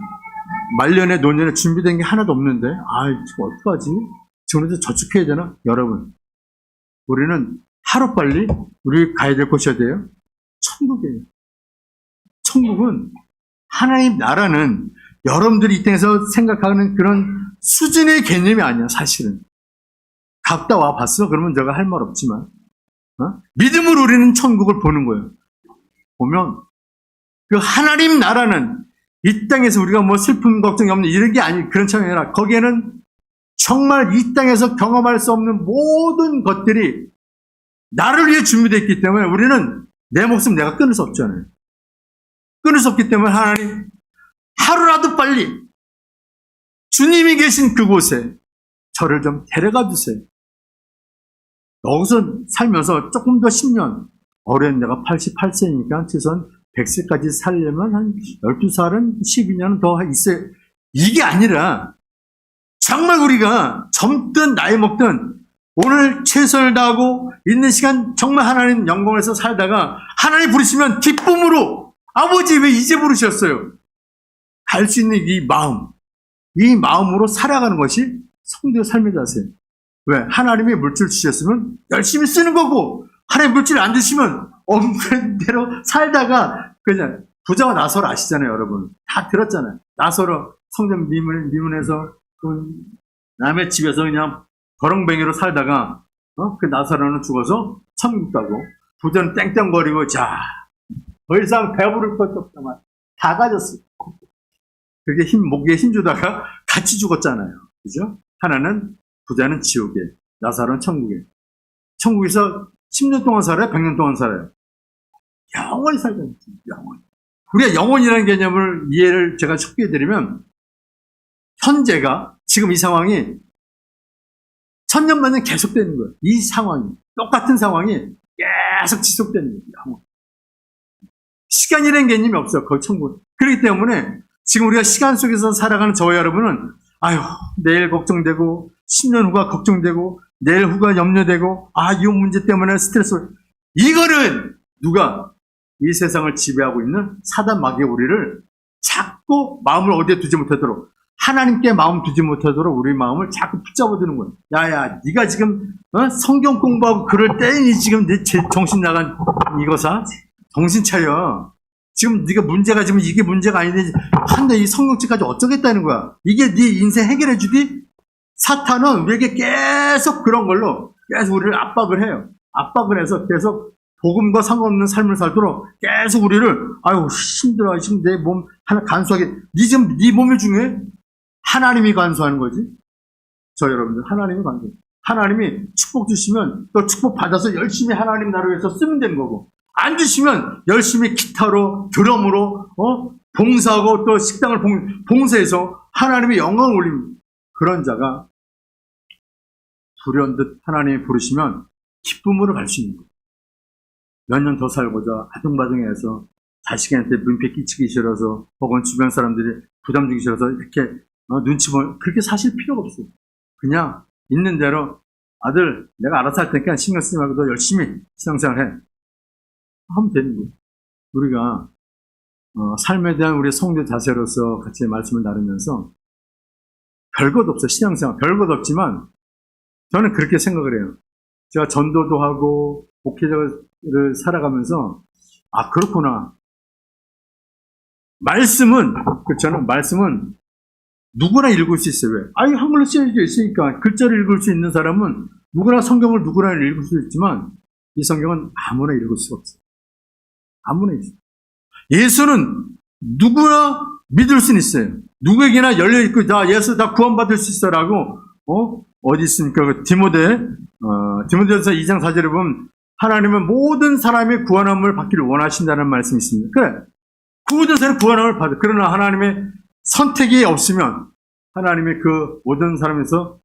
말년에 노년에 준비된 게 하나도 없는데 아 지금 어떡하지? 지금부터 저축해야 되나? 여러분 우리는 하루빨리 우리 가야 될 곳이 어디예요? 천국이에요. 천국은 하나님 나라는 여러분들이 이 땅에서 생각하는 그런 수준의 개념이 아니야 사실은. 갔다 와 봤어? 그러면 제가 할 말 없지만 믿음으로 우리는 천국을 보는 거예요. 보면 그 하나님 나라는 이 땅에서 우리가 뭐 슬픔 걱정이 없는 이런 게 아니 그런 차원이 아니라 거기에는 정말 이 땅에서 경험할 수 없는 모든 것들이 나를 위해 준비되어 있기 때문에 우리는 내 목숨 내가 끊을 수 없잖아요. 끊을 수 없기 때문에 하나님 하루라도 빨리 주님이 계신 그곳에 저를 좀 데려가 주세요. 여기서 살면서 조금 더 10년 어린 내가 88세니까 최소한 100세까지 살려면 한 12살은 12년은 더 있어요. 이게 아니라 정말 우리가 젊든 나이 먹든 오늘 최선을 다하고 있는 시간 정말 하나님 영광에서 살다가 하나님 부르시면 기쁨으로 아버지 왜 이제 부르셨어요? 갈 수 있는 이 마음으로 살아가는 것이 성도의 삶의 자세예요. 왜? 하나님이 물질 주셨으면 열심히 쓰는 거고 하나님 물질 안 주시면 없는 대로 살다가 그냥 부자와 나서로 아시잖아요, 여러분. 다 들었잖아요. 나서로 성전 미문에서 남의 집에서 그냥 버렁뱅이로 살다가 그 나사로는 죽어서 천국 가고 부자는 땡땡거리고 자 더 이상 배부를 것도 없다만 다 가졌어요. 그게 목에 힘주다가 같이 죽었잖아요. 그죠? 하나는 부자는 지옥에 나사로는 천국에 천국에서 10년 동안 살아요? 100년 동안 살아요? 영원히 살잖아요. 영원히. 우리가 영원이라는 개념을 이해를 제가 쉽게 해드리면 현재가 지금 이 상황이 천년만년 계속되는 거예요. 이 상황이 똑같은 상황이 계속 지속되는 거예요. 시간이라는 개념이 없어요. 거의 천국. 그렇기 때문에 지금 우리가 시간 속에서 살아가는 저와 여러분은 아유 내일 걱정되고 10년 후가 걱정되고 내일 후가 염려되고 이 문제 때문에 스트레스 이거는 누가 이 세상을 지배하고 있는 사단 마귀의 우리를 자꾸 마음을 어디에 두지 못하도록 하나님께 마음 두지 못하도록 우리 마음을 자꾸 붙잡아두는 거예요. 야야 네가 지금 성경 공부하고 그럴 때니 지금 내 정신 나간 이거사 정신 차려. 지금 네가 문제가 지금 이게 문제가 아닌데 한데 이 성경책까지 어쩌겠다는 거야. 이게 네 인생 해결해 주디? 사탄은 우리에게 계속 그런 걸로 계속 우리를 압박을 해요. 압박을 해서 계속 복음과 상관없는 삶을 살도록 계속 우리를 아유 힘들어 지금 내 몸 하나 간수하게 네 몸이 중요해? 하나님이 간수하는 거지. 저 여러분들 하나님의 관계. 하나님이 축복 주시면 또 축복 받아서 열심히 하나님 나라를 위해서 쓰면 되는 거고, 안 주시면 열심히 기타로 드럼으로 봉사하고 또 식당을 봉사해서 하나님의 영광을 올립니다. 그런 자가 불현듯 하나님이 부르시면 기쁨으로 갈 수 있는 거예요. 몇 년 더 살고자 아둥바둥해서 자식한테 민폐 끼치기 싫어서 혹은 주변 사람들이 부담 주기 싫어서 이렇게 눈치 보면 그렇게 사실 필요가 없어요. 그냥 있는 대로 아들 내가 알아서 할 테니까 신경 쓰지 말고 너 열심히 신앙생활 해 하면 되는 거예요. 우리가 삶에 대한 우리 성도 자세로서 같이 말씀을 나누면서 별것 없어요. 신앙생활 별것 없지만 저는 그렇게 생각을 해요. 제가 전도도 하고 목회자를 살아가면서 아 그렇구나. 말씀은 그렇잖아요. 말씀은 누구나 읽을 수 있어요. 왜? 아니 한글로 쓰여져 있으니까 글자를 읽을 수 있는 사람은 누구나 성경을 누구나 읽을 수 있지만 이 성경은 아무나 읽을 수가 없어요. 아무나 있어요. 예수는 누구나 믿을 수는 있어요. 누구에게나 열려있고 다 예수 다 구원받을 수 있어라고 어디 있습니까? 그 디모데전서 2장 4절에 보면 하나님은 모든 사람의 구원함을 받기를 원하신다는 말씀이 있습니다. 그래. 모든 사람의 구원함을 받아. 그러나 하나님의 선택이 없으면 하나님의 그 모든 사람에서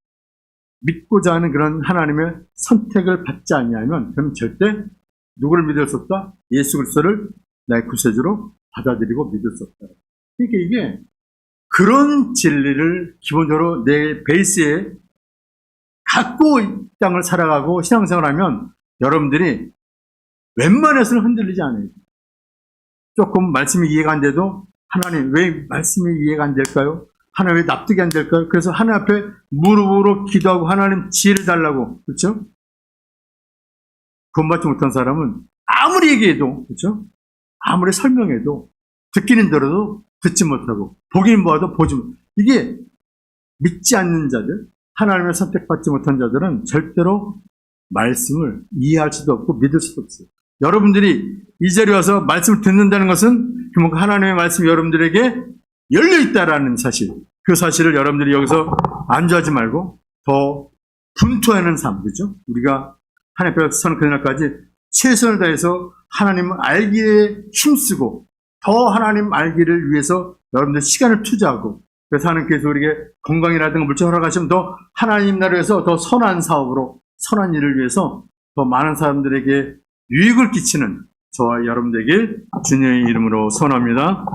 믿고자 하는 그런 하나님의 선택을 받지 않냐면 그럼 절대 누구를 믿을 수 없다? 예수 그리스도를 나의 구세주로 받아들이고 믿을 수 없다. 그러니까 이게 그런 진리를 기본적으로 내 베이스에 갖고 이 땅을 살아가고 신앙생활하면 여러분들이 웬만해서는 흔들리지 않아요. 조금 말씀이 이해가 안 돼도 하나님 왜 말씀이 이해가 안 될까요? 하나님 왜 납득이 안 될까요? 그래서 하나님 앞에 무릎으로 기도하고 하나님 지혜를 달라고. 그렇죠? 구원받지 못한 사람은 아무리 얘기해도 그렇죠? 아무리 설명해도 듣기는 들어도 듣지 못하고 보기는 보아도 보지 못하고 이게 믿지 않는 자들 하나님의 선택받지 못한 자들은 절대로 말씀을 이해할 수도 없고 믿을 수도 없어요. 여러분들이 이 자리에 와서 말씀을 듣는다는 것은 그만큼 하나님의 말씀이 여러분들에게 열려있다라는 사실, 그 사실을 여러분들이 여기서 안주하지 말고 더 분투하는 삶, 그죠? 우리가 하나님 앞에 서는 그날까지 최선을 다해서 하나님을 알기에 힘쓰고 더 하나님 알기를 위해서 여러분들 시간을 투자하고 그래서 하나님께서 우리에게 건강이라든가 물질 허락하시면 더 하나님 나라에서 더 선한 사업으로 선한 일을 위해서 더 많은 사람들에게 유익을 끼치는 저와 여러분들에게 주님의 이름으로 선언합니다.